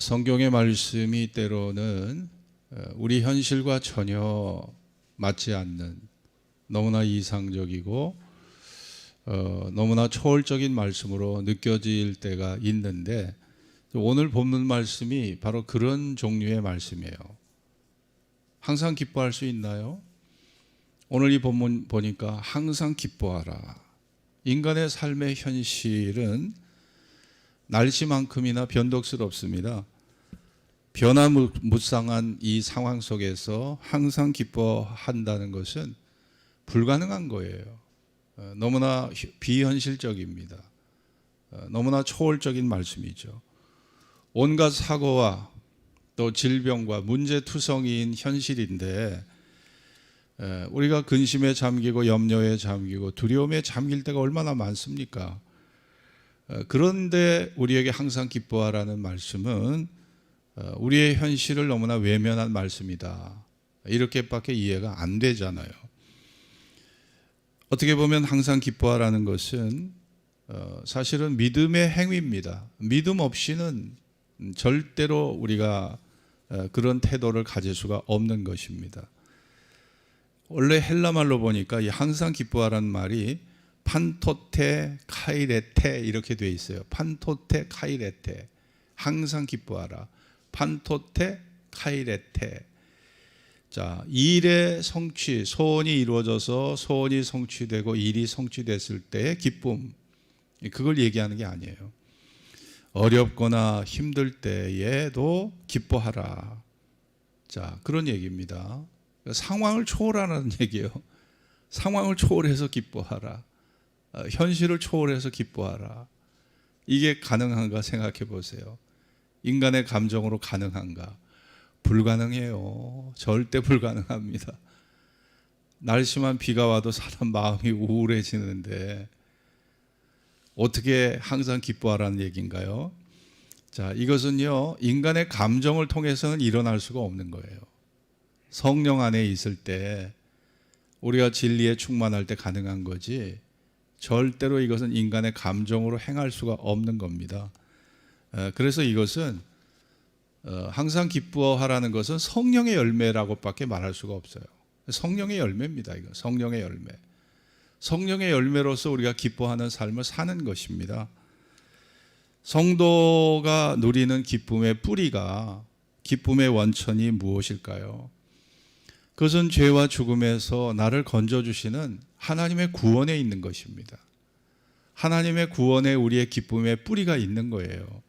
성경의 말씀이 때로는 우리 현실과 전혀 맞지 않는 너무나 이상적이고 너무나 초월적인 말씀으로 느껴질 때가 있는데, 오늘 본문 말씀이 바로 그런 종류의 말씀이에요. 항상 기뻐할 수 있나요? 오늘 이 본문 보니까 항상 기뻐하라. 인간의 삶의 현실은 날씨만큼이나 변덕스럽습니다. 변화무쌍한 이 상황 속에서 항상 기뻐한다는 것은 불가능한 거예요. 너무나 비현실적입니다. 너무나 초월적인 말씀이죠. 온갖 사고와 또 질병과 문제투성이인 현실인데, 우리가 근심에 잠기고 염려에 잠기고 두려움에 잠길 때가 얼마나 많습니까? 그런데 우리에게 항상 기뻐하라는 말씀은 우리의 현실을 너무나 외면한 말씀이다, 이렇게밖에 이해가 안 되잖아요. 어떻게 보면 항상 기뻐하라는 것은 사실은 믿음의 행위입니다. 믿음 없이는 절대로 우리가 그런 태도를 가질 수가 없는 것입니다. 원래 헬라말로 보니까 이 항상 기뻐하라는 말이 판토테 카이레테 이렇게 되어 있어요. 판토테 카이레테, 항상 기뻐하라. 판토테 카이레테. 자, 일의 성취, 소원이 이루어져서 소원이 성취되고 일이 성취됐을 때의 기쁨, 그걸 얘기하는 게 아니에요. 어렵거나 힘들 때에도 기뻐하라. 자, 그런 얘기입니다. 상황을 초월하는 얘기예요. 상황을 초월해서 기뻐하라. 현실을 초월해서 기뻐하라. 이게 가능한가 생각해 보세요. 인간의 감정으로 가능한가? 불가능해요. 절대 불가능합니다. 날씨만 비가 와도 사람 마음이 우울해지는데 어떻게 항상 기뻐하라는 얘기인가요? 자, 이것은요, 인간의 감정을 통해서는 일어날 수가 없는 거예요. 성령 안에 있을 때, 우리가 진리에 충만할 때 가능한 거지, 절대로 이것은 인간의 감정으로 행할 수가 없는 겁니다. 그래서 이것은 항상 기뻐하라는 것은 성령의 열매라고밖에 말할 수가 없어요. 성령의 열매입니다. 이거 성령의 열매. 성령의 열매로서 우리가 기뻐하는 삶을 사는 것입니다. 성도가 누리는 기쁨의 뿌리가, 기쁨의 원천이 무엇일까요? 그것은 죄와 죽음에서 나를 건져주시는 하나님의 구원에 있는 것입니다. 하나님의 구원에 우리의 기쁨의 뿌리가 있는 거예요.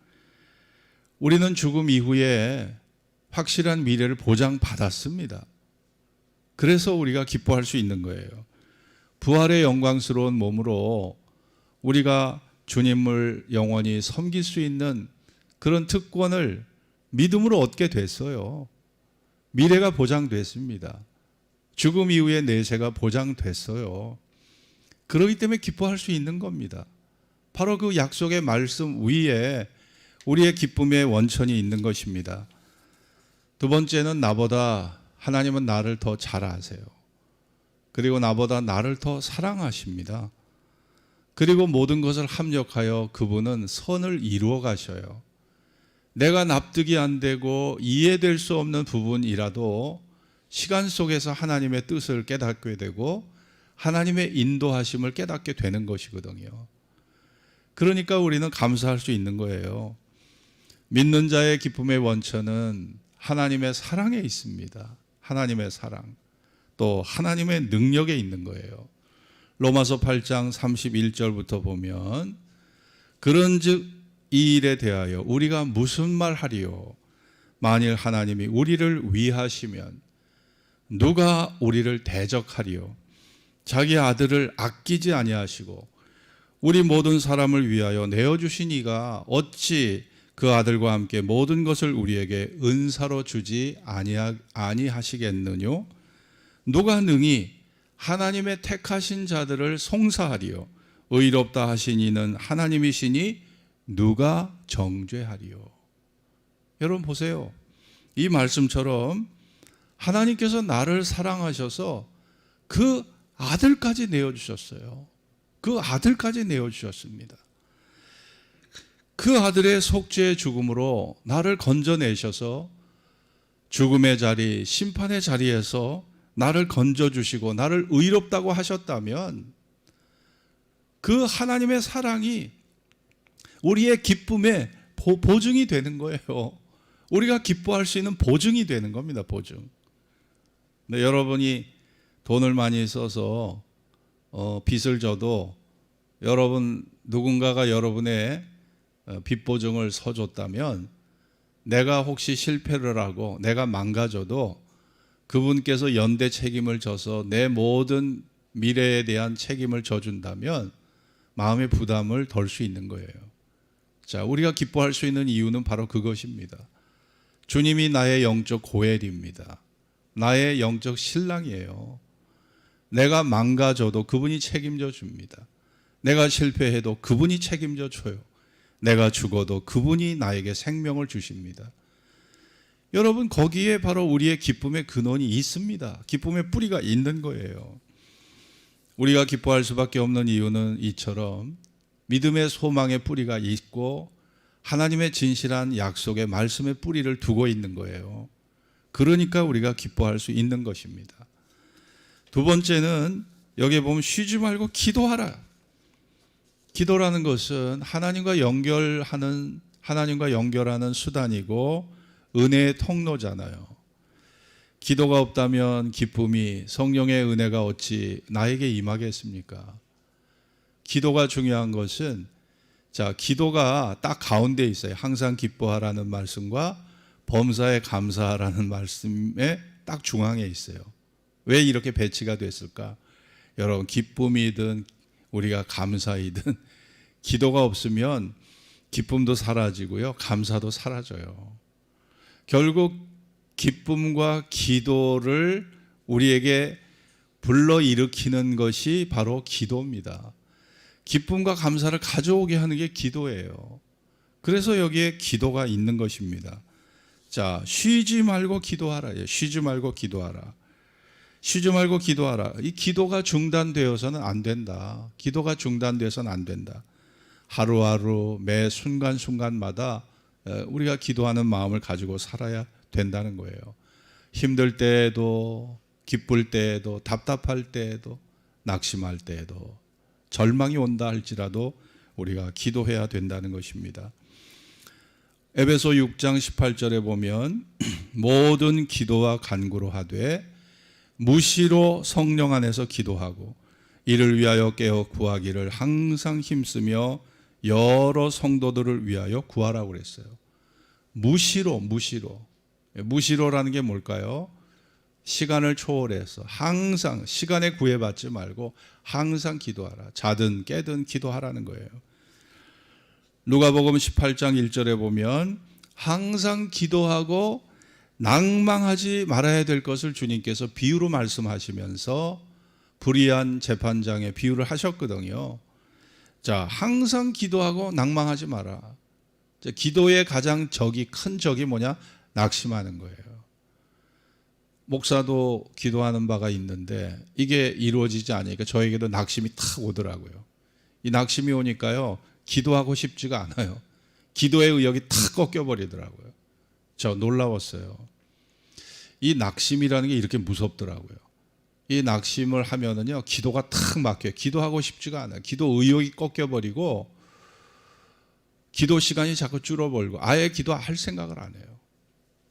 우리는 죽음 이후에 확실한 미래를 보장받았습니다. 그래서 우리가 기뻐할 수 있는 거예요. 부활의 영광스러운 몸으로 우리가 주님을 영원히 섬길 수 있는 그런 특권을 믿음으로 얻게 됐어요. 미래가 보장됐습니다. 죽음 이후의 내세가 보장됐어요. 그렇기 때문에 기뻐할 수 있는 겁니다. 바로 그 약속의 말씀 위에 우리의 기쁨의 원천이 있는 것입니다. 두 번째는 나보다 하나님은 나를 더 잘 아세요. 그리고 나보다 나를 더 사랑하십니다. 그리고 모든 것을 합력하여 그분은 선을 이루어 가셔요. 내가 납득이 안 되고 이해될 수 없는 부분이라도 시간 속에서 하나님의 뜻을 깨닫게 되고 하나님의 인도하심을 깨닫게 되는 것이거든요. 그러니까 우리는 감사할 수 있는 거예요. 믿는 자의 기쁨의 원천은 하나님의 사랑에 있습니다. 하나님의 사랑, 또 하나님의 능력에 있는 거예요. 로마서 8장 31절부터 보면, 그런즉 이 일에 대하여 우리가 무슨 말 하리요? 만일 하나님이 우리를 위하시면 누가 우리를 대적하리요? 자기 아들을 아끼지 아니하시고 우리 모든 사람을 위하여 내어주신 이가 어찌 그 아들과 함께 모든 것을 우리에게 은사로 주지 아니하시겠느뇨? 누가 능히 하나님의 택하신 자들을 송사하리요? 의롭다 하신 이는 하나님이시니 누가 정죄하리요? 여러분 보세요. 이 말씀처럼 하나님께서 나를 사랑하셔서 그 아들까지 내어주셨어요. 그 아들까지 내어주셨습니다. 그 아들의 속죄의 죽음으로 나를 건져내셔서 죽음의 자리, 심판의 자리에서 나를 건져주시고 나를 의롭다고 하셨다면 그 하나님의 사랑이 우리의 기쁨의 보증이 되는 거예요. 우리가 기뻐할 수 있는 보증이 되는 겁니다. 보증. 근데 여러분이 돈을 많이 써서 빚을 져도 여러분 누군가가 여러분의 빚 보증을 서줬다면 내가 혹시 실패를 하고 내가 망가져도 그분께서 연대 책임을 져서 내 모든 미래에 대한 책임을 져준다면 마음의 부담을 덜 수 있는 거예요. 자, 우리가 기뻐할 수 있는 이유는 바로 그것입니다. 주님이 나의 영적 고엘입니다. 나의 영적 신랑이에요. 내가 망가져도 그분이 책임져 줍니다. 내가 실패해도 그분이 책임져 줘요. 내가 죽어도 그분이 나에게 생명을 주십니다. 여러분, 거기에 바로 우리의 기쁨의 근원이 있습니다. 기쁨의 뿌리가 있는 거예요. 우리가 기뻐할 수밖에 없는 이유는 이처럼 믿음의 소망의 뿌리가 있고 하나님의 진실한 약속의 말씀의 뿌리를 두고 있는 거예요. 그러니까 우리가 기뻐할 수 있는 것입니다. 두 번째는 여기에 보면 쉬지 말고 기도하라. 기도라는 것은 하나님과 연결하는 수단이고 은혜의 통로잖아요. 기도가 없다면 기쁨이, 성령의 은혜가 어찌 나에게 임하겠습니까? 기도가 중요한 것은, 자, 기도가 딱 가운데 있어요. 항상 기뻐하라는 말씀과 범사에 감사하라는 말씀에 딱 중앙에 있어요. 왜 이렇게 배치가 됐을까? 여러분, 기쁨이든 우리가 감사이든 기도가 없으면 기쁨도 사라지고요, 감사도 사라져요. 결국 기쁨과 기도를 우리에게 불러일으키는 것이 바로 기도입니다. 기쁨과 감사를 가져오게 하는 게 기도예요. 그래서 여기에 기도가 있는 것입니다. 자, 쉬지 말고 기도하라. 쉬지 말고 기도하라. 쉬지 말고 기도하라. 이 기도가 중단되어서는 안 된다. 기도가 중단되어서는 안 된다. 하루하루 매 순간순간마다 우리가 기도하는 마음을 가지고 살아야 된다는 거예요. 힘들 때에도, 기쁠 때에도, 답답할 때에도, 낙심할 때에도, 절망이 온다 할지라도 우리가 기도해야 된다는 것입니다. 에베소 6장 18절에 보면 모든 기도와 간구로 하되 무시로 성령 안에서 기도하고 이를 위하여 깨어 구하기를 항상 힘쓰며 여러 성도들을 위하여 구하라고 그랬어요. 무시로라는 게 뭘까요? 시간을 초월해서 항상 시간에 구애받지 말고 항상 기도하라. 자든 깨든 기도하라는 거예요. 누가복음 18장 1절에 보면 항상 기도하고 낭망하지 말아야 될 것을 주님께서 비유로 말씀하시면서 불의한 재판장의 비유를 하셨거든요. 자, 항상 기도하고 낭망하지 마라. 자, 기도의 가장 큰 적이 뭐냐? 낙심하는 거예요. 목사도 기도하는 바가 있는데 이게 이루어지지 않으니까 저에게도 낙심이 탁 오더라고요. 이 낙심이 오니까요, 기도하고 싶지가 않아요. 기도의 의욕이 탁 꺾여버리더라고요. 저 놀라웠어요. 이 낙심이라는 게 이렇게 무섭더라고요. 이 낙심을 하면은요, 기도가 탁 막혀요. 기도하고 싶지가 않아요. 기도 의욕이 꺾여버리고 기도 시간이 자꾸 줄어버리고 아예 기도할 생각을 안 해요.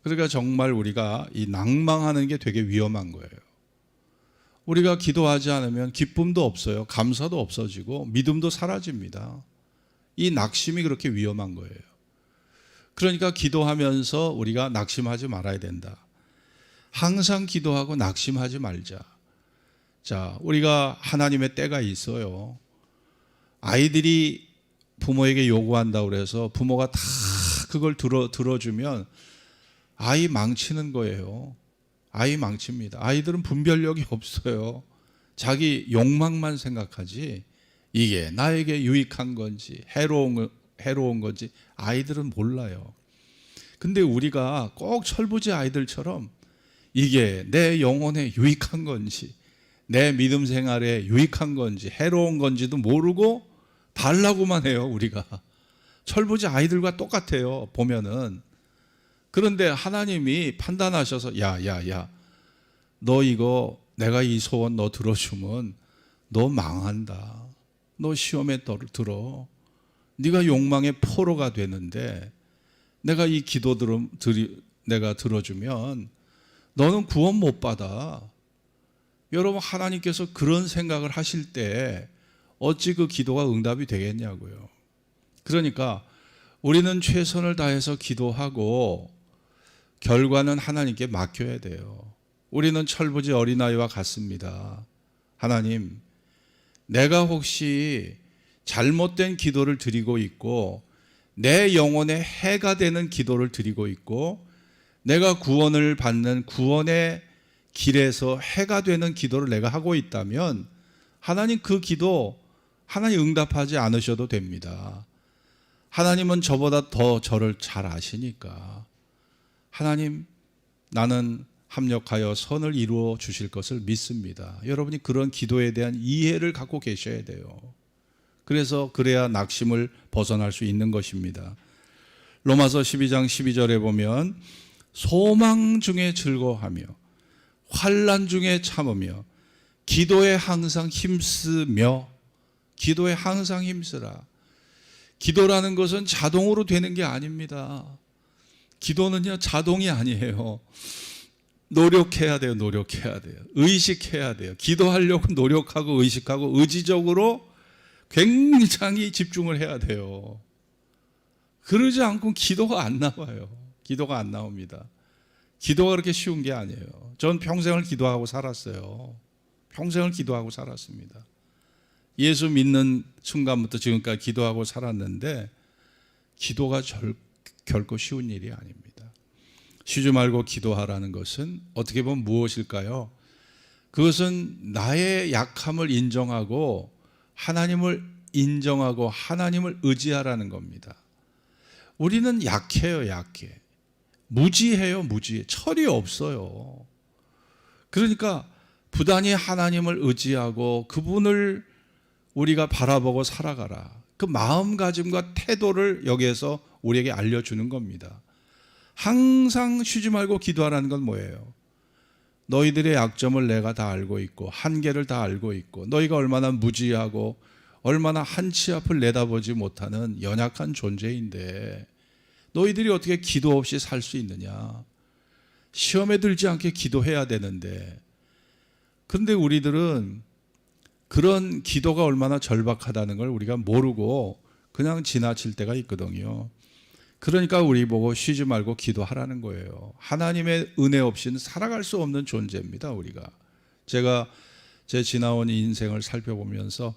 그러니까 정말 우리가 이 낭망하는 게 되게 위험한 거예요. 우리가 기도하지 않으면 기쁨도 없어요. 감사도 없어지고 믿음도 사라집니다. 이 낙심이 그렇게 위험한 거예요. 그러니까 기도하면서 우리가 낙심하지 말아야 된다. 항상 기도하고 낙심하지 말자. 자, 우리가 하나님의 때가 있어요. 아이들이 부모에게 요구한다고 그래서 부모가 다 그걸 들어주면 아이 망치는 거예요. 아이 망칩니다. 아이들은 분별력이 없어요. 자기 욕망만 생각하지 이게 나에게 유익한 건지 해로운 건지 아이들은 몰라요. 근데 우리가 꼭 철부지 아이들처럼 이게 내 영혼에 유익한 건지 내 믿음 생활에 유익한 건지 해로운 건지도 모르고 달라고만 해요. 우리가 철부지 아이들과 똑같아요, 보면은. 그런데 하나님이 판단하셔서 야, 너 이거 내가 이 소원 너 들어주면 너 망한다. 너 시험에 들어. 네가 욕망의 포로가 되는데 내가 이 기도 내가 들어주면 너는 구원 못 받아. 여러분, 하나님께서 그런 생각을 하실 때 어찌 그 기도가 응답이 되겠냐고요. 그러니까 우리는 최선을 다해서 기도하고 결과는 하나님께 맡겨야 돼요. 우리는 철부지 어린아이와 같습니다. 하나님, 내가 혹시 잘못된 기도를 드리고 있고 내 영혼에 해가 되는 기도를 드리고 있고 내가 구원을 받는 구원의 길에서 해가 되는 기도를 내가 하고 있다면 하나님, 그 기도 하나님 응답하지 않으셔도 됩니다. 하나님은 저보다 더 저를 잘 아시니까 하나님, 나는 합력하여 선을 이루어 주실 것을 믿습니다. 여러분이 그런 기도에 대한 이해를 갖고 계셔야 돼요. 그래야 낙심을 벗어날 수 있는 것입니다. 로마서 12장 12절에 보면 소망 중에 즐거워하며 환난 중에 참으며 기도에 항상 힘쓰며. 기도에 항상 힘쓰라. 기도라는 것은 자동으로 되는 게 아닙니다. 기도는요, 자동이 아니에요. 노력해야 돼요. 의식해야 돼요. 기도하려고 노력하고 의식하고 의지적으로 굉장히 집중을 해야 돼요. 그러지 않고 기도가 안 나와요. 기도가 안 나옵니다. 기도가 그렇게 쉬운 게 아니에요. 전 평생을 기도하고 살았어요. 평생을 기도하고 살았습니다. 예수 믿는 순간부터 지금까지 기도하고 살았는데 기도가 결코 쉬운 일이 아닙니다. 쉬지 말고 기도하라는 것은 어떻게 보면 무엇일까요? 그것은 나의 약함을 인정하고 하나님을 인정하고 하나님을 의지하라는 겁니다. 우리는 약해요. 무지해요. 철이 없어요. 그러니까 부단히 하나님을 의지하고 그분을 우리가 바라보고 살아가라. 그 마음가짐과 태도를 여기에서 우리에게 알려주는 겁니다. 항상 쉬지 말고 기도하라는 건 뭐예요? 너희들의 약점을 내가 다 알고 있고 한계를 다 알고 있고 너희가 얼마나 무지하고 얼마나 한치 앞을 내다보지 못하는 연약한 존재인데 너희들이 어떻게 기도 없이 살 수 있느냐. 시험에 들지 않게 기도해야 되는데, 그런데 우리들은 그런 기도가 얼마나 절박하다는 걸 우리가 모르고 그냥 지나칠 때가 있거든요. 그러니까 우리 보고 쉬지 말고 기도하라는 거예요. 하나님의 은혜 없이는 살아갈 수 없는 존재입니다, 우리가. 제가 제 지나온 인생을 살펴보면서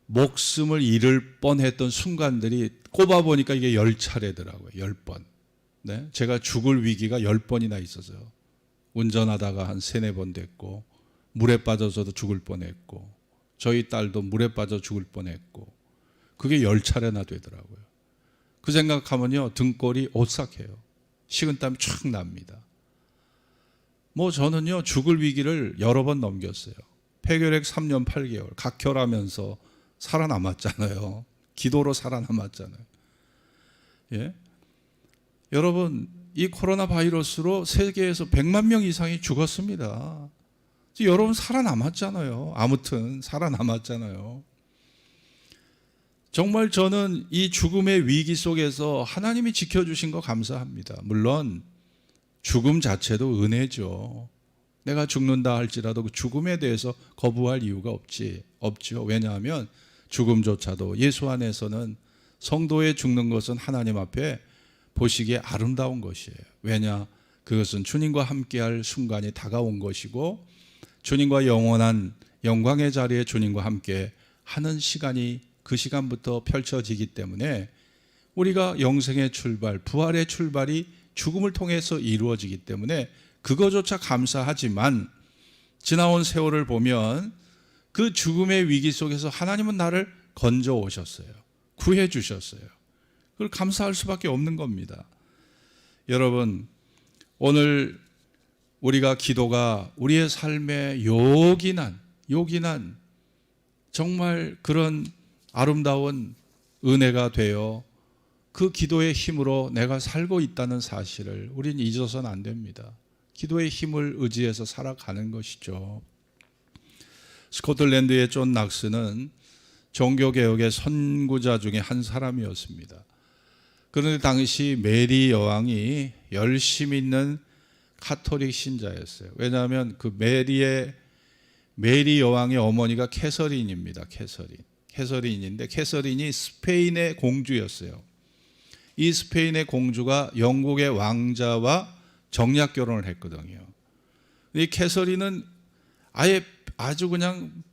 목숨을 잃을 뻔했던 순간들이 꼽아보니까 이게 10차례더라고요. 10번. 네? 제가 죽을 위기가 10번이나 있어서요. 운전하다가 한 3-4번 됐고 물에 빠져서도 죽을 뻔했고 저희 딸도 물에 빠져 죽을 뻔했고 그게 10차례나 되더라고요. 그 생각하면요, 등골이 오싹해요. 식은땀이 촥 납니다. 저는요, 죽을 위기를 여러 번 넘겼어요. 폐결핵 3년 8개월 각혈하면서 살아남았잖아요. 기도로 살아남았잖아요. 예? 여러분, 이 코로나 바이러스로 세계에서 100만 명 이상이 죽었습니다. 여러분 살아남았잖아요. 아무튼 살아남았잖아요. 정말 저는 이 죽음의 위기 속에서 하나님이 지켜주신 거 감사합니다. 물론 죽음 자체도 은혜죠. 내가 죽는다 할지라도 그 죽음에 대해서 거부할 이유가 없죠. 왜냐하면 죽음조차도 예수 안에서는 성도의 죽는 것은 하나님 앞에 보시기에 아름다운 것이에요. 왜냐? 그것은 주님과 함께할 순간이 다가온 것이고 주님과 영원한 영광의 자리에 주님과 함께 하는 시간이 그 시간부터 펼쳐지기 때문에 우리가 영생의 출발, 부활의 출발이 죽음을 통해서 이루어지기 때문에 그거조차 감사하지만 지나온 세월을 보면 그 죽음의 위기 속에서 하나님은 나를 건져 오셨어요. 구해 주셨어요. 그걸 감사할 수밖에 없는 겁니다. 여러분, 오늘 우리가 기도가 우리의 삶에 요긴한 정말 그런 아름다운 은혜가 되어 그 기도의 힘으로 내가 살고 있다는 사실을 우린 잊어서는 안 됩니다. 기도의 힘을 의지해서 살아가는 것이죠. 스코틀랜드의 존 낙스는 종교개혁의 선구자 중에 한 사람이었습니다. 그런데 당시 메리 여왕이 열심히 있는 카톨릭 신자였어요. 왜냐하면 그 메리 여왕의 어머니가 캐서린입니다. 캐서린인데 캐서린이 스페인의 공주였어요. 이 스페인의 공주가 영국의 왕자와 정략 결혼을 했거든요. 이 캐서린은 아주 그냥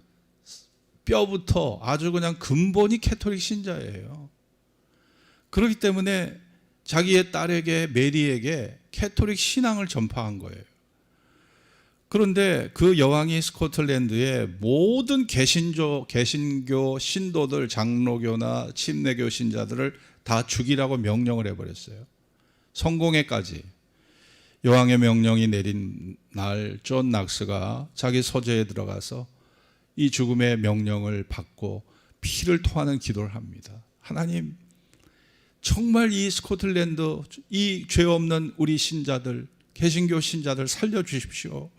뼈부터 아주 그냥 근본이 캐톨릭 신자예요. 그렇기 때문에 자기의 딸에게 메리에게 캐톨릭 신앙을 전파한 거예요. 그런데 그 여왕이 스코틀랜드의 모든 개신교 신도들, 장로교나 침례교 신자들을 다 죽이라고 명령을 해버렸어요. 성공회까지. 여왕의 명령이 내린 날 존 낙스가 자기 서재에 들어가서 이 죽음의 명령을 받고 피를 토하는 기도를 합니다. 하나님, 정말 이 스코틀랜드, 이 죄 없는 우리 신자들, 개신교 신자들 살려주십시오.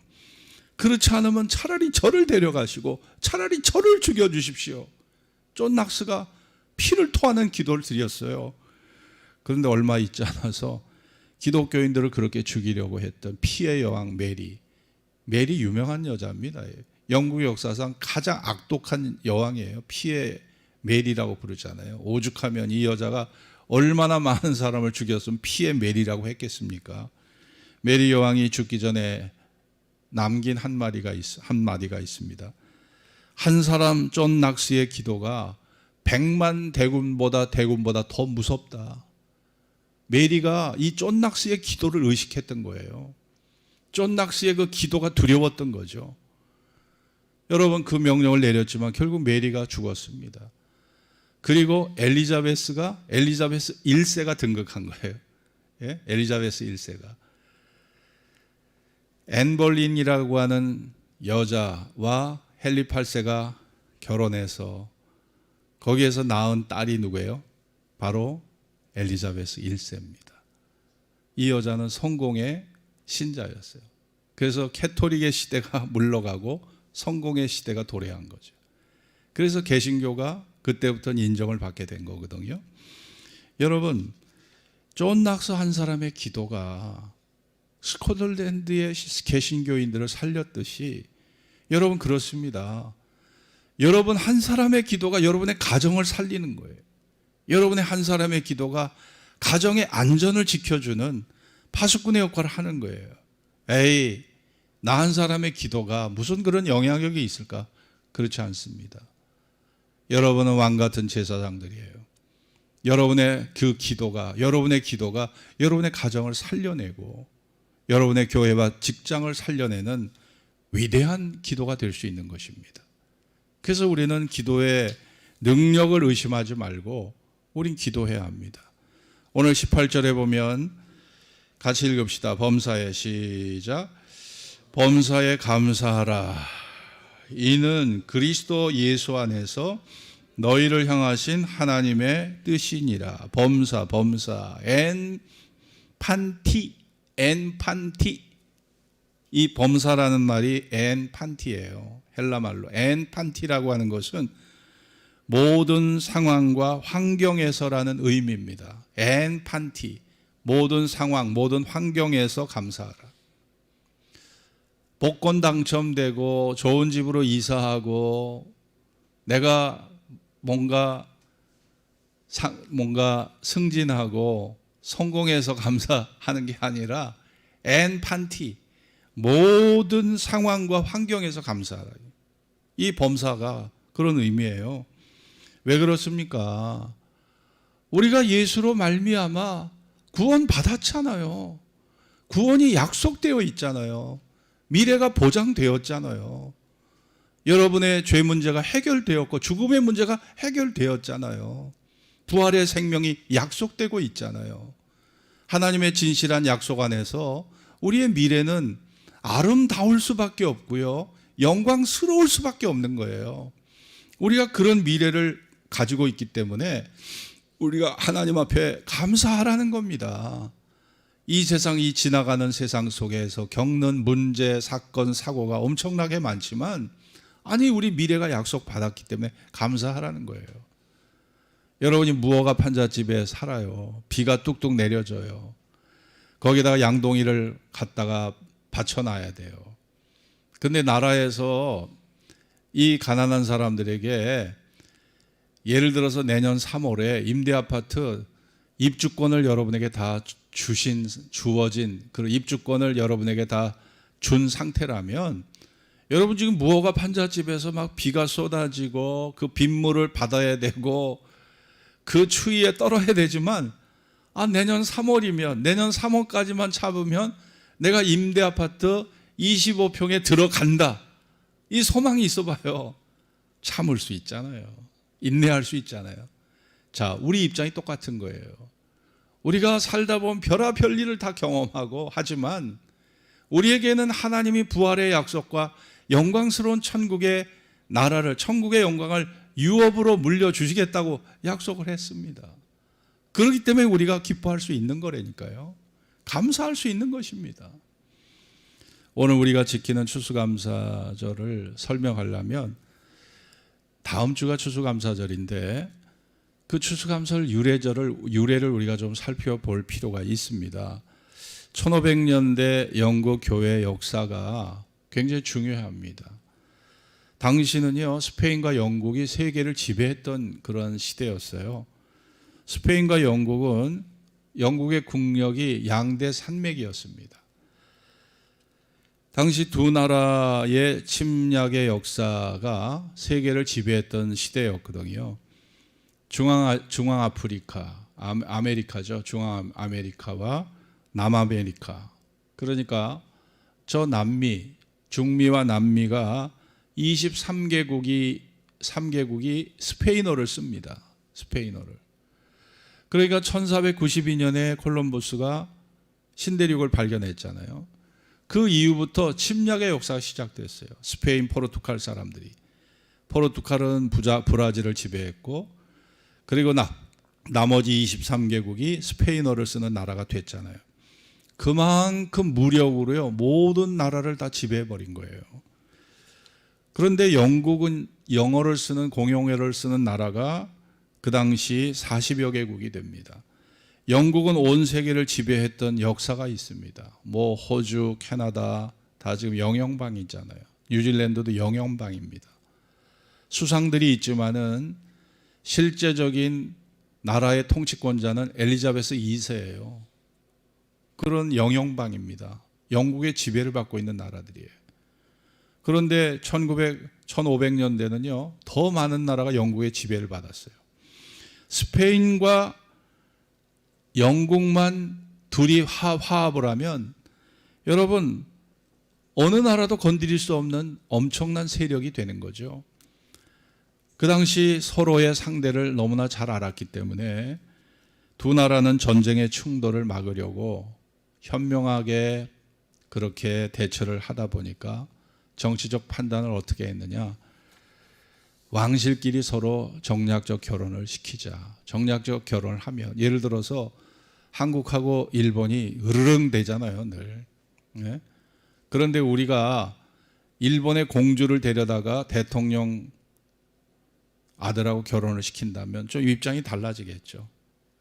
그렇지 않으면 차라리 저를 데려가시고 차라리 저를 죽여주십시오. 존 낙스가 피를 토하는 기도를 드렸어요. 그런데 얼마 있지 않아서 기독교인들을 그렇게 죽이려고 했던 피의 여왕 메리 유명한 여자입니다. 영국 역사상 가장 악독한 여왕이에요. 피의 메리라고 부르잖아요. 오죽하면 이 여자가 얼마나 많은 사람을 죽였으면 피의 메리라고 했겠습니까? 메리 여왕이 죽기 전에 남긴 한마디가 있습니다. 한 사람 존 낙스의 기도가 100만 대군보다 더 무섭다. 메리가 이 존 낙스의 기도를 의식했던 거예요. 존 낙스의 그 기도가 두려웠던 거죠. 여러분, 그 명령을 내렸지만 결국 메리가 죽었습니다. 그리고 엘리자베스 1세가 등극한 거예요. 예? 엘리자베스 1세가. 앤 볼린이라고 하는 여자와 헨리 8세가 결혼해서 거기에서 낳은 딸이 누구예요? 바로 엘리자베스 1세입니다. 이 여자는 성공의 신자였어요. 그래서 캐톨릭의 시대가 물러가고 성공의 시대가 도래한 거죠. 그래서 개신교가 그때부터는 인정을 받게 된 거거든요. 여러분, 존 낙스 한 사람의 기도가 스코틀랜드의 개신교인들을 살렸듯이 여러분 그렇습니다. 여러분 한 사람의 기도가 여러분의 가정을 살리는 거예요. 여러분의 한 사람의 기도가 가정의 안전을 지켜주는 파수꾼의 역할을 하는 거예요. 에이, 나 한 사람의 기도가 무슨 그런 영향력이 있을까? 그렇지 않습니다. 여러분은 왕 같은 제사장들이에요. 여러분의 기도가 여러분의 가정을 살려내고 여러분의 교회와 직장을 살려내는 위대한 기도가 될 수 있는 것입니다. 그래서 우리는 기도의 능력을 의심하지 말고 우린 기도해야 합니다. 오늘 18절에 보면 같이 읽읍시다. 범사에 시작. 범사에 감사하라. 이는 그리스도 예수 안에서 너희를 향하신 하나님의 뜻이니라. 범사 엔판티. 이 범사라는 말이 엔판티예요. 헬라말로 엔판티라고 하는 것은 모든 상황과 환경에서라는 의미입니다. 엔판티, 모든 상황, 모든 환경에서 감사하라. 복권 당첨되고 좋은 집으로 이사하고 내가 뭔가 승진하고 성공해서 감사하는 게 아니라 엔판티, 모든 상황과 환경에서 감사하라. 이 범사가 그런 의미예요. 왜 그렇습니까? 우리가 예수로 말미암아 구원 받았잖아요. 구원이 약속되어 있잖아요. 미래가 보장되었잖아요. 여러분의 죄 문제가 해결되었고 죽음의 문제가 해결되었잖아요. 부활의 생명이 약속되고 있잖아요. 하나님의 진실한 약속 안에서 우리의 미래는 아름다울 수밖에 없고요. 영광스러울 수밖에 없는 거예요. 우리가 그런 미래를 가지고 있기 때문에 우리가 하나님 앞에 감사하라는 겁니다. 이 세상, 이 지나가는 세상 속에서 겪는 문제, 사건, 사고가 엄청나게 많지만 아니 우리 미래가 약속받았기 때문에 감사하라는 거예요. 여러분이 무허가 판잣집에 살아요. 비가 뚝뚝 내려져요. 거기다가 양동이를 갖다가 받쳐놔야 돼요. 근데 나라에서 이 가난한 사람들에게 예를 들어서 내년 3월에 임대아파트 입주권을 여러분에게 다 주어진 그 입주권을 여러분에게 다 준 상태라면 여러분 지금 무허가 판잣집에서 막 비가 쏟아지고 그 빗물을 받아야 되고 그 추위에 떨어야 되지만 내년 3월이면 내년 3월까지만 참으면 내가 임대아파트 25평에 들어간다. 이 소망이 있어 봐요. 참을 수 있잖아요. 인내할 수 있잖아요. 자, 우리 입장이 똑같은 거예요. 우리가 살다 보면 별의별 일을 다 경험하고 하지만 우리에게는 하나님이 부활의 약속과 영광스러운 천국의 나라를, 천국의 영광을 유업으로 물려주시겠다고 약속을 했습니다. 그렇기 때문에 우리가 기뻐할 수 있는 거라니까요. 감사할 수 있는 것입니다. 오늘 우리가 지키는 추수감사절을 설명하려면 다음 주가 추수감사절인데 그 추수감사절 유래를 우리가 좀 살펴볼 필요가 있습니다. 1500년대 영국 교회 역사가 굉장히 중요합니다. 당시는요, 스페인과 영국이 세계를 지배했던 그런 시대였어요. 스페인과 영국은 영국의 국력이 양대 산맥이었습니다. 당시 두 나라의 침략의 역사가 세계를 지배했던 시대였거든요. 중앙아프리카, 아메리카죠. 중앙아메리카와 남아메리카. 그러니까 저 중미와 남미가 23개국이 스페인어를 씁니다. 스페인어를. 그러니까 1492년에 콜럼버스가 신대륙을 발견했잖아요. 그 이후부터 침략의 역사가 시작됐어요. 스페인, 포르투갈 사람들이. 포르투갈은 브라질을 지배했고 그리고 나머지 23개국이 스페인어를 쓰는 나라가 됐잖아요. 그만큼 무력으로요 모든 나라를 다 지배해버린 거예요. 그런데 영국은 영어를 쓰는 공용어를 쓰는 나라가 그 당시 40여 개국이 됩니다. 영국은 온 세계를 지배했던 역사가 있습니다. 호주, 캐나다 다 지금 영영방이잖아요. 뉴질랜드도 영영방입니다. 수상들이 있지만은 실제적인 나라의 통치권자는 엘리자베스 2세예요. 그런 영영방입니다. 영국의 지배를 받고 있는 나라들이에요. 그런데 1500년대는요 더 많은 나라가 영국의 지배를 받았어요. 스페인과 영국만 둘이 화합을 하면 여러분 어느 나라도 건드릴 수 없는 엄청난 세력이 되는 거죠. 그 당시 서로의 상대를 너무나 잘 알았기 때문에 두 나라는 전쟁의 충돌을 막으려고 현명하게 그렇게 대처를 하다 보니까 정치적 판단을 어떻게 했느냐. 왕실끼리 서로 정략적 결혼을 시키자. 정략적 결혼을 하면 예를 들어서 한국하고 일본이 으르릉 되잖아요, 늘. 네? 그런데 우리가 일본의 공주를 데려다가 대통령 아들하고 결혼을 시킨다면 좀 입장이 달라지겠죠.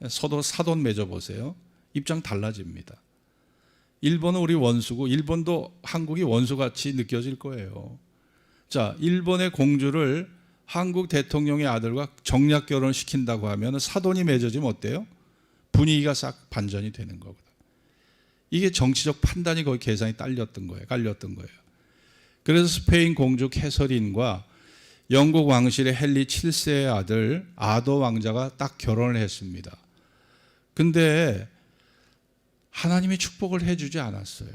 사돈 맺어보세요. 입장 달라집니다. 일본은 우리 원수고 일본도 한국이 원수같이 느껴질 거예요. 자, 일본의 공주를 한국 대통령의 아들과 정략 결혼을 시킨다고 하면 사돈이 맺어지면 어때요? 분위기가 싹 반전이 되는 거거든. 이게 정치적 판단이 거의 계산이 깔렸던 거예요. 그래서 스페인 공주 캐서린과 영국 왕실의 헨리 7세의 아들 아더 왕자가 딱 결혼을 했습니다. 근데 하나님이 축복을 해주지 않았어요.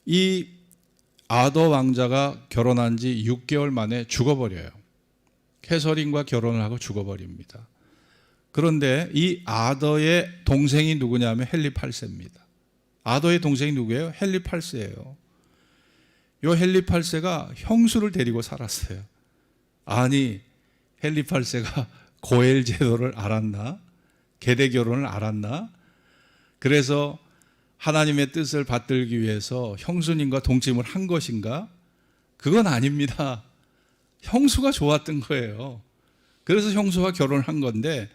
이 아더 왕자가 결혼한 지 6개월 만에 죽어버려요. 캐서린과 결혼을 하고 죽어버립니다. 그런데 이 아더의 동생이 누구냐면 헨리 8세입니다. 아더의 동생이 누구예요? 헨리 8세예요. 이 헨리 8세가 형수를 데리고 살았어요. 아니, 헨리 8세가 고엘 제도를 알았나? 계대 결혼을 알았나? 그래서 하나님의 뜻을 받들기 위해서 형수님과 동침을 한 것인가? 그건 아닙니다. 형수가 좋았던 거예요. 그래서 형수와 결혼을 한 건데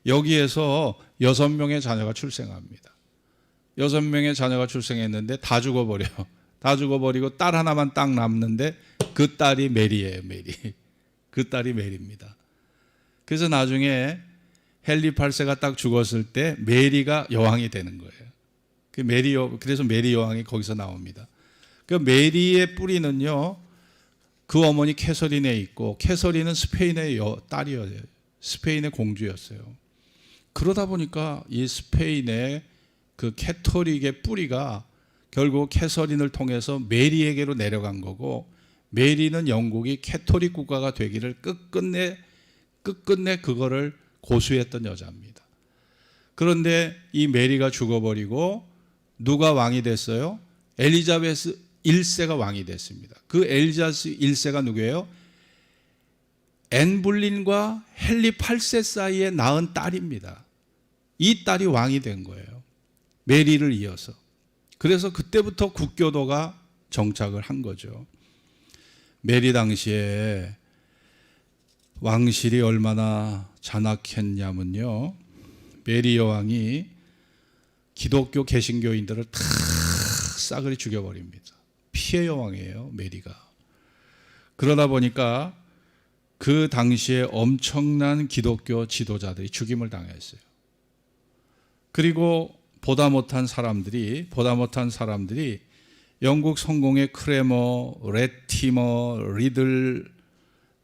여기에서 6명의 자녀가 출생합니다. 6명의 자녀가 출생했는데 다 죽어버려. 다 죽어버리고 딸 하나만 딱 남는데 그 딸이 메리예요. 메리. 그 딸이 메리입니다. 그래서 나중에 헨리 8세가 딱 죽었을 때 메리가 여왕이 되는 거예요. 그래서 메리 여왕이 거기서 나옵니다. 그 메리의 뿌리는요, 그 어머니 캐서린에 있고, 캐서린은 스페인의 딸이었어요. 스페인의 공주였어요. 그러다 보니까 이 스페인의 그 캐토릭의 뿌리가 결국 캐서린을 통해서 메리에게로 내려간 거고, 메리는 영국이 캐토릭 국가가 되기를 끝끝내 그거를 고수했던 여자입니다. 그런데 이 메리가 죽어버리고 누가 왕이 됐어요? 엘리자베스 1세가 왕이 됐습니다. 그 엘리자베스 1세가 누구예요? 앤 볼린과 헨리 8세 사이에 낳은 딸입니다. 이 딸이 왕이 된 거예요. 메리를 이어서. 그래서 그때부터 국교도가 정착을 한 거죠. 메리 당시에 왕실이 얼마나 잔악했냐면요, 메리 여왕이 기독교 개신교인들을 다 싸그리 죽여버립니다. 피해 여왕이에요, 메리가. 그러다 보니까 그 당시에 엄청난 기독교 지도자들이 죽임을 당했어요. 그리고 보다 못한 사람들이 영국 성공의 크레머, 레티머,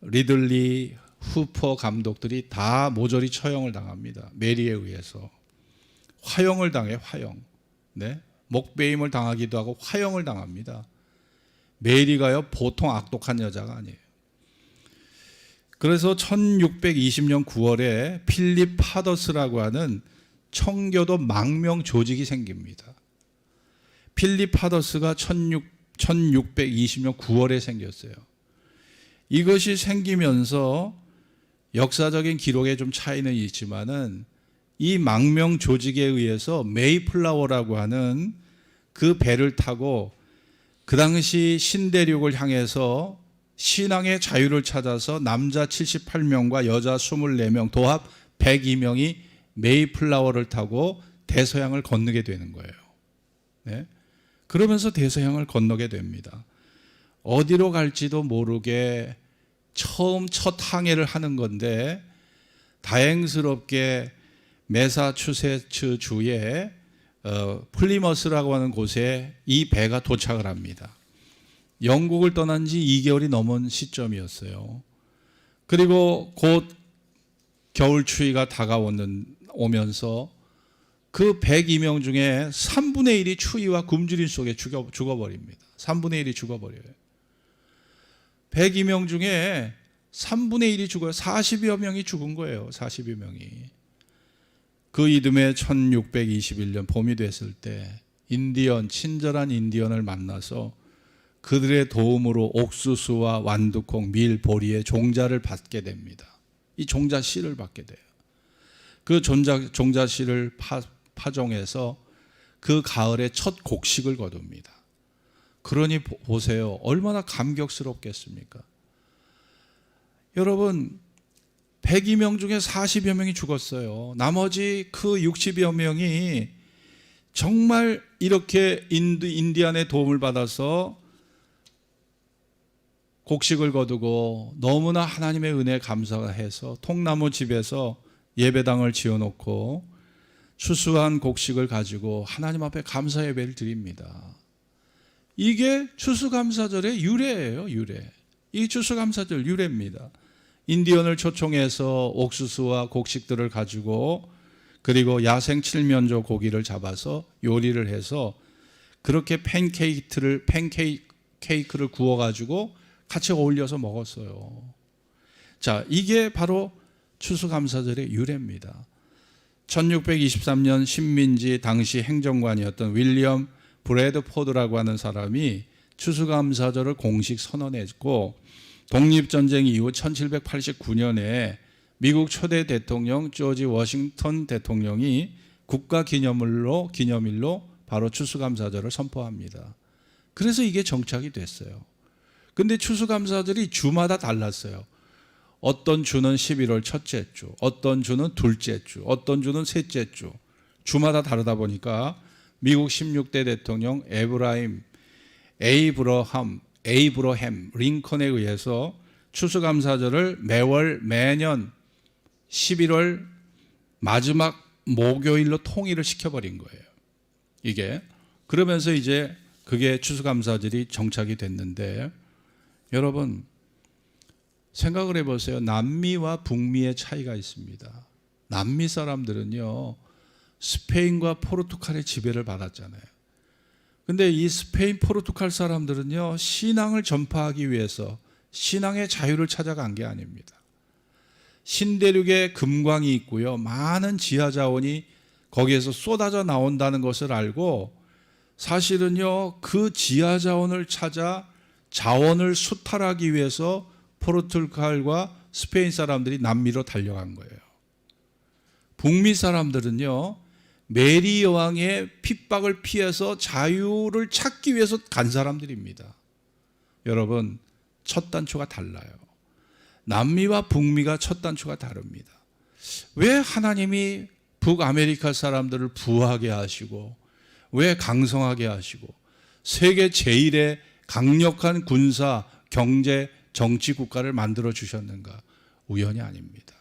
리들리, 후퍼 감독들이 다 모조리 처형을 당합니다. 메리에 의해서. 화형을 당해, 화형. 네? 목베임을 당하기도 하고 화형을 당합니다. 메리가요, 보통 악독한 여자가 아니에요. 그래서 1620년 9월에 필립 파더스라고 하는 청교도 망명 조직이 생깁니다. 필립 파더스가 1620년 9월에 생겼어요. 이것이 생기면서 역사적인 기록에 좀 차이는 있지만은 이 망명 조직에 의해서 메이플라워라고 하는 그 배를 타고 그 당시 신대륙을 향해서 신앙의 자유를 찾아서 남자 78명과 여자 24명 도합 102명이 메이플라워를 타고 대서양을 건너게 되는 거예요. 네? 그러면서 대서양을 건너게 됩니다. 어디로 갈지도 모르게 처음 첫 항해를 하는 건데 다행스럽게 매사추세츠 주의 플리머스라고 하는 곳에 이 배가 도착을 합니다. 영국을 떠난 지 2개월이 넘은 시점이었어요. 그리고 곧 겨울 추위가 다가오면서 그 102명 중에 3분의 1이 추위와 굶주림 속에 죽어버립니다. 3분의 1이 죽어버려요. 102명 중에 3분의 1이 죽어요. 40여 명이 죽은 거예요. 40여 명이. 그 이듬해 1621년 봄이 됐을 때 친절한 인디언을 만나서 그들의 도움으로 옥수수와 완두콩, 밀, 보리의 종자를 받게 됩니다. 이 종자 씨를 받게 돼요. 그 종자 씨를 파종해서 그 가을에 첫 곡식을 거둡니다. 그러니 보세요. 얼마나 감격스럽겠습니까? 여러분, 102명 중에 40여 명이 죽었어요. 나머지 그 60여 명이 정말 이렇게 인디안의 도움을 받아서 곡식을 거두고 너무나 하나님의 은혜에 감사해서 통나무 집에서 예배당을 지어놓고 추수한 곡식을 가지고 하나님 앞에 감사 예배를 드립니다. 이게 추수감사절의 유래예요, 유래. 이 추수감사절 유래입니다. 인디언을 초청해서 옥수수와 곡식들을 가지고 그리고 야생 칠면조 고기를 잡아서 요리를 해서 그렇게 팬케이크를 구워가지고 같이 어울려서 먹었어요. 자, 이게 바로 추수감사절의 유래입니다. 1623년 식민지 당시 행정관이었던 윌리엄 브래드포드라고 하는 사람이 추수감사절을 공식 선언했고 독립전쟁 이후 1789년에 미국 초대 대통령 조지 워싱턴 대통령이 국가 기념일로 바로 추수감사절을 선포합니다. 그래서 이게 정착이 됐어요. 근데 추수감사절이 주마다 달랐어요. 어떤 주는 11월 첫째 주, 어떤 주는 둘째 주, 어떤 주는 셋째 주, 주마다 다르다 보니까 미국 16대 대통령 에이브러햄 링컨에 의해서 추수감사절을 매년 11월 마지막 목요일로 통일을 시켜버린 거예요. 이게 그러면서 이제 그게 추수감사절이 정착이 됐는데, 여러분 생각을 해보세요. 남미와 북미의 차이가 있습니다. 남미 사람들은요 스페인과 포르투갈의 지배를 받았잖아요. 근데 이 스페인 포르투갈 사람들은요 신앙을 전파하기 위해서 신앙의 자유를 찾아간 게 아닙니다. 신대륙에 금광이 있고요, 많은 지하자원이 거기에서 쏟아져 나온다는 것을 알고 사실은요 그 지하자원을 찾아 자원을 수탈하기 위해서 포르투갈과 스페인 사람들이 남미로 달려간 거예요. 북미 사람들은요 메리 여왕의 핍박을 피해서 자유를 찾기 위해서 간 사람들입니다. 여러분 첫 단추가 달라요. 남미와 북미가 첫 단추가 다릅니다. 왜 하나님이 북아메리카 사람들을 부하게 하시고 왜 강성하게 하시고 세계 제1의 강력한 군사, 경제, 정치 국가를 만들어 주셨는가? 우연이 아닙니다.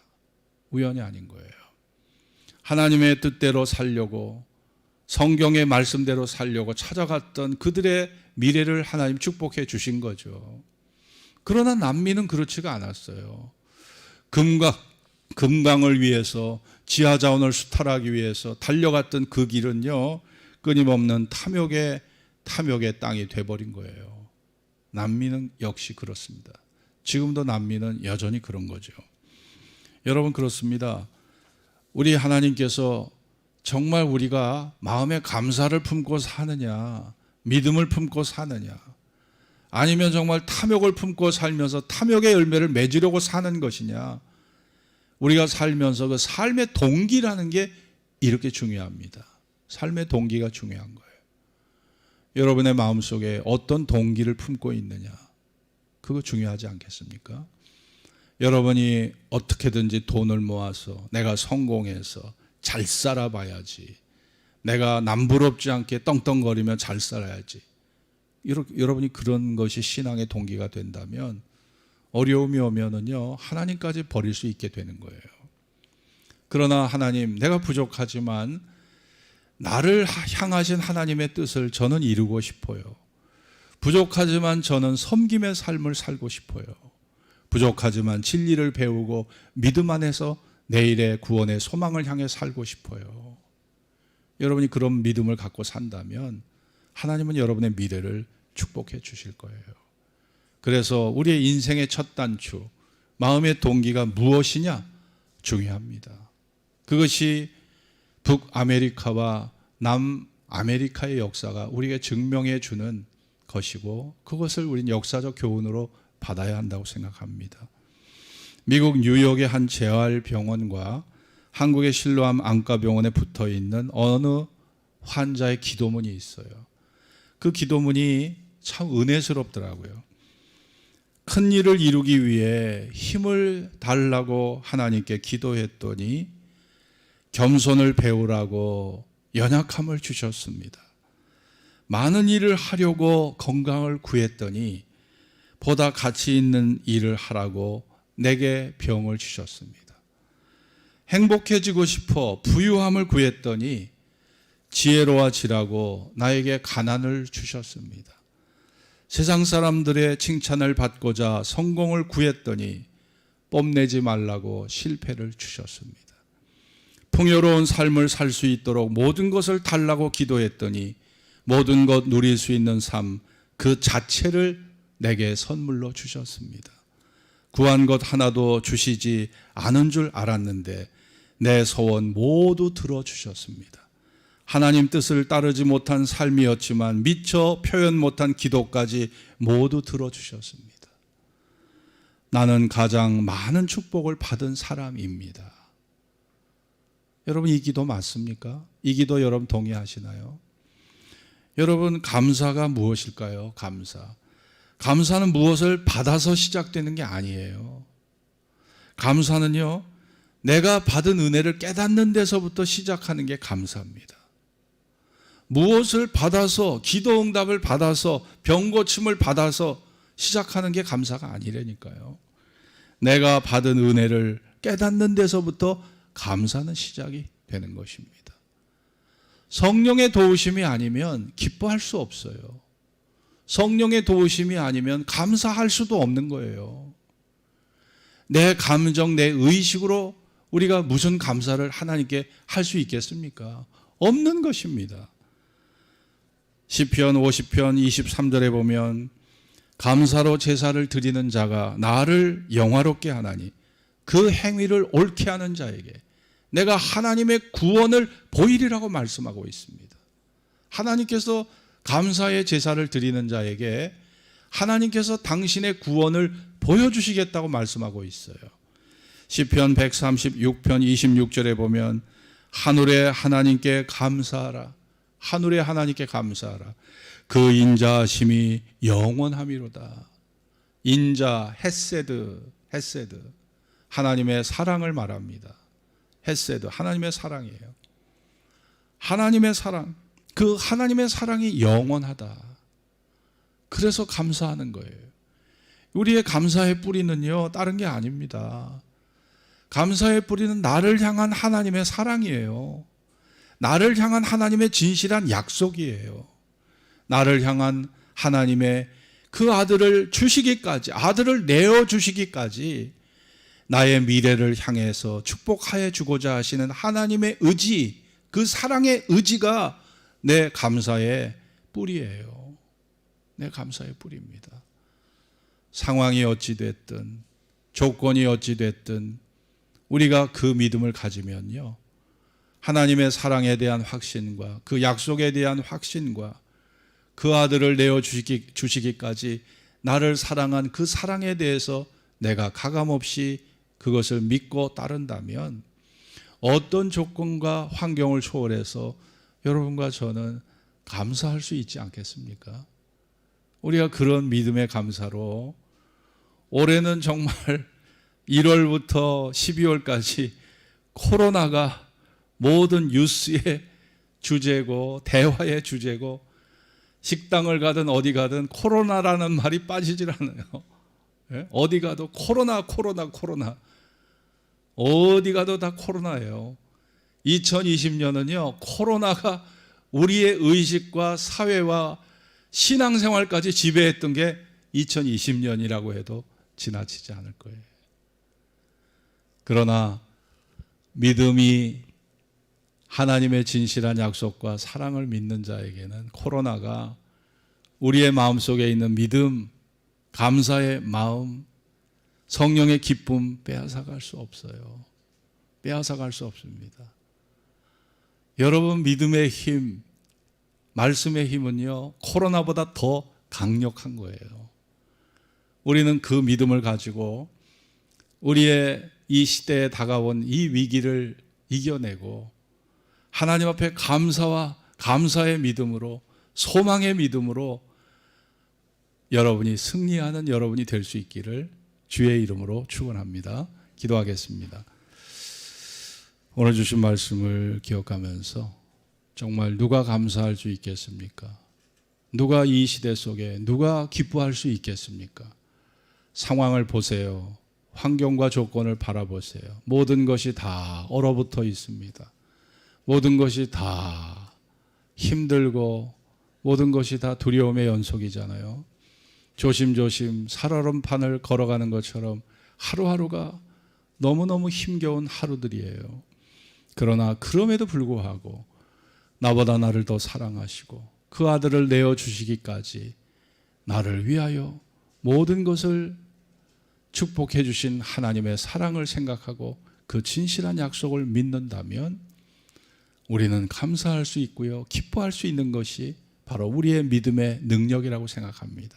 우연이 아닌 거예요. 하나님의 뜻대로 살려고, 성경의 말씀대로 살려고 찾아갔던 그들의 미래를 하나님 축복해 주신 거죠. 그러나 남미는 그렇지가 않았어요. 금강을 위해서, 지하자원을 수탈하기 위해서 달려갔던 그 길은요 끊임없는 탐욕의 땅이 돼버린 거예요. 남미는 역시 그렇습니다. 지금도 남미는 여전히 그런 거죠. 여러분 그렇습니다. 우리 하나님께서 정말 우리가 마음에 감사를 품고 사느냐, 믿음을 품고 사느냐, 아니면 정말 탐욕을 품고 살면서 탐욕의 열매를 맺으려고 사는 것이냐, 우리가 살면서 그 삶의 동기라는 게 이렇게 중요합니다. 삶의 동기가 중요한 거예요. 여러분의 마음속에 어떤 동기를 품고 있느냐, 그거 중요하지 않겠습니까? 여러분이 어떻게든지 돈을 모아서 내가 성공해서 잘 살아봐야지, 내가 남부럽지 않게 떵떵거리며 잘 살아야지, 여러분이 그런 것이 신앙의 동기가 된다면 어려움이 오면은요 하나님까지 버릴 수 있게 되는 거예요. 그러나 하나님, 내가 부족하지만 나를 향하신 하나님의 뜻을 저는 이루고 싶어요. 부족하지만 저는 섬김의 삶을 살고 싶어요. 부족하지만 진리를 배우고 믿음 안에서 내일의 구원의 소망을 향해 살고 싶어요. 여러분이 그런 믿음을 갖고 산다면 하나님은 여러분의 미래를 축복해 주실 거예요. 그래서 우리의 인생의 첫 단추, 마음의 동기가 무엇이냐? 중요합니다. 그것이 북아메리카와 남아메리카의 역사가 우리에게 증명해 주는 것이고, 그것을 우린 역사적 교훈으로 받아야 한다고 생각합니다. 미국 뉴욕의 한 재활병원과 한국의 실로암 안과병원에 붙어 있는 어느 환자의 기도문이 있어요. 그 기도문이 참 은혜스럽더라고요. 큰 일을 이루기 위해 힘을 달라고 하나님께 기도했더니 겸손을 배우라고 연약함을 주셨습니다. 많은 일을 하려고 건강을 구했더니 보다 가치 있는 일을 하라고 내게 병을 주셨습니다. 행복해지고 싶어 부유함을 구했더니 지혜로워지라고 나에게 가난을 주셨습니다. 세상 사람들의 칭찬을 받고자 성공을 구했더니 뽐내지 말라고 실패를 주셨습니다. 풍요로운 삶을 살 수 있도록 모든 것을 달라고 기도했더니 모든 것 누릴 수 있는 삶 그 자체를 내게 선물로 주셨습니다. 구한 것 하나도 주시지 않은 줄 알았는데 내 소원 모두 들어주셨습니다. 하나님 뜻을 따르지 못한 삶이었지만 미처 표현 못한 기도까지 모두 들어주셨습니다. 나는 가장 많은 축복을 받은 사람입니다. 여러분, 이 기도 맞습니까? 이 기도 여러분 동의하시나요? 여러분, 감사가 무엇일까요? 감사는 무엇을 받아서 시작되는 게 아니에요. 감사는요, 내가 받은 은혜를 깨닫는 데서부터 시작하는 게 감사입니다. 무엇을 받아서, 기도 응답을 받아서, 병 고침을 받아서 시작하는 게 감사가 아니라니까요. 내가 받은 은혜를 깨닫는 데서부터 감사는 시작이 되는 것입니다. 성령의 도우심이 아니면 기뻐할 수 없어요. 성령의 도우심이 아니면 감사할 수도 없는 거예요. 내 감정, 내 의식으로 우리가 무슨 감사를 하나님께 할 수 있겠습니까? 없는 것입니다. 시편 50편 23절에 보면 감사로 제사를 드리는 자가 나를 영화롭게 하나니 그 행위를 옳게 하는 자에게 내가 하나님의 구원을 보이리라고 말씀하고 있습니다. 하나님께서 감사의 제사를 드리는 자에게 하나님께서 당신의 구원을 보여주시겠다고 말씀하고 있어요. 시편 136편 26절에 보면 하늘의 하나님께 감사하라. 하늘의 하나님께 감사하라. 그 인자하심이 영원함이로다. 인자, 헤세드. 하나님의 사랑을 말합니다. 헤세드, 하나님의 사랑이에요. 하나님의 사랑, 그 하나님의 사랑이 영원하다. 그래서 감사하는 거예요. 우리의 감사의 뿌리는요, 다른 게 아닙니다. 감사의 뿌리는 나를 향한 하나님의 사랑이에요. 나를 향한 하나님의 진실한 약속이에요. 나를 향한 하나님의 그 아들을 주시기까지, 아들을 내어주시기까지 나의 미래를 향해서 축복하여 주고자 하시는 하나님의 의지, 그 사랑의 의지가 내 감사의 뿌리예요. 내 감사의 뿌리입니다. 상황이 어찌 됐든, 조건이 어찌 됐든 우리가 그 믿음을 가지면요, 하나님의 사랑에 대한 확신과 그 약속에 대한 확신과 그 아들을 내어주시기까지 나를 사랑한 그 사랑에 대해서 내가 가감없이 그것을 믿고 따른다면 어떤 조건과 환경을 초월해서 여러분과 저는 감사할 수 있지 않겠습니까? 우리가 그런 믿음의 감사로 올해는 정말 1월부터 12월까지 코로나가 모든 뉴스의 주제고 대화의 주제고 식당을 가든 어디 가든 코로나라는 말이 빠지질 않아요. 어디 가도 코로나. 어디 가도 다 코로나예요. 2020년은요, 코로나가 우리의 의식과 사회와 신앙생활까지 지배했던 게 2020년이라고 해도 지나치지 않을 거예요. 그러나 믿음이 하나님의 진실한 약속과 사랑을 믿는 자에게는 코로나가 우리의 마음속에 있는 믿음, 감사의 마음, 성령의 기쁨 빼앗아갈 수 없어요. 빼앗아갈 수 없습니다. 여러분, 믿음의 힘, 말씀의 힘은요, 코로나보다 더 강력한 거예요. 우리는 그 믿음을 가지고 우리의 이 시대에 다가온 이 위기를 이겨내고 하나님 앞에 감사와 감사의 믿음으로, 소망의 믿음으로 여러분이 승리하는 여러분이 될 수 있기를 주의 이름으로 축원합니다. 기도하겠습니다. 오늘 주신 말씀을 기억하면서 정말 누가 감사할 수 있겠습니까? 누가 이 시대 속에 누가 기뻐할 수 있겠습니까? 상황을 보세요. 환경과 조건을 바라보세요. 모든 것이 다 얼어붙어 있습니다. 모든 것이 다 힘들고 모든 것이 다 두려움의 연속이잖아요. 조심조심 살얼음판을 걸어가는 것처럼 하루하루가 너무너무 힘겨운 하루들이에요. 그러나 그럼에도 불구하고 나보다 나를 더 사랑하시고 그 아들을 내어주시기까지 나를 위하여 모든 것을 축복해 주신 하나님의 사랑을 생각하고 그 진실한 약속을 믿는다면 우리는 감사할 수 있고요, 기뻐할 수 있는 것이 바로 우리의 믿음의 능력이라고 생각합니다.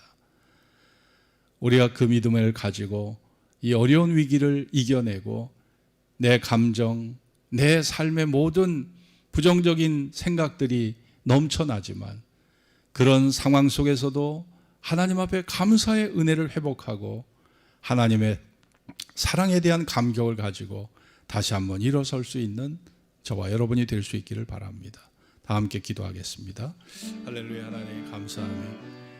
우리가 그 믿음을 가지고 이 어려운 위기를 이겨내고 내 감정, 내 삶의 모든 부정적인 생각들이 넘쳐나지만 그런 상황 속에서도 하나님 앞에 감사의 은혜를 회복하고 하나님의 사랑에 대한 감격을 가지고 다시 한번 일어설 수 있는 저와 여러분이 될 수 있기를 바랍니다. 다 함께 기도하겠습니다. 할렐루야. 하나님 감사하며